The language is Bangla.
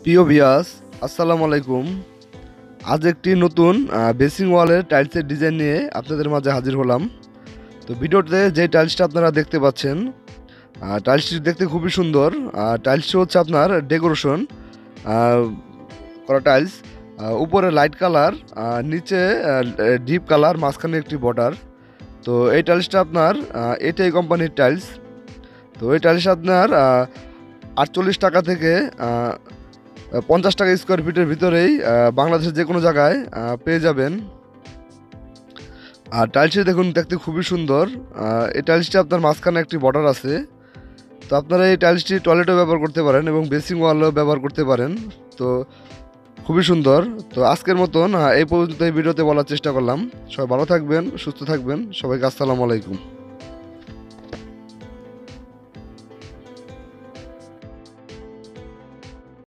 প্রিয় ভিউয়ার্স, আসসালামু আলাইকুম। আজ একটি নতুন বেসিং ওয়ালের টাইলসের ডিজাইন নিয়ে আপনাদের মাঝে হাজির হলাম। তো ভিডিওতে যে টাইলসটা আপনারা দেখতে পাচ্ছেন, টাইলসটি দেখতে খুবই সুন্দর। টাইলসটি হচ্ছে আপনার ডেকোরেশন করা টাইলস। উপরে লাইট কালার, নিচে ডিপ কালার, মাঝখানে একটি বর্ডার। তো এই টাইলসটা আপনার এটাই কোম্পানির টাইলস। তো এই টাইলস আপনার 48 টাকা থেকে 50 টাকা স্কোয়ার ফিটের ভিতরেই বাংলাদেশের যে কোনো জায়গায় পেয়ে যাবেন। আর টাইলসটি দেখুন, দেখতে খুবই সুন্দর। এই টাইলসটি আপনার মাঝখানে একটি বর্ডার আছে। তো আপনারা এই টাইলসটি টয়লেটেও ব্যবহার করতে পারেন এবং বেসিং ওয়ালেও ব্যবহার করতে পারেন। তো খুবই সুন্দর। তো আজকের মতন এই পর্যন্ত এই ভিডিওতে বলার চেষ্টা করলাম। সবাই ভালো থাকবেন, সুস্থ থাকবেন। সবাইকে আসসালামু আলাইকুম।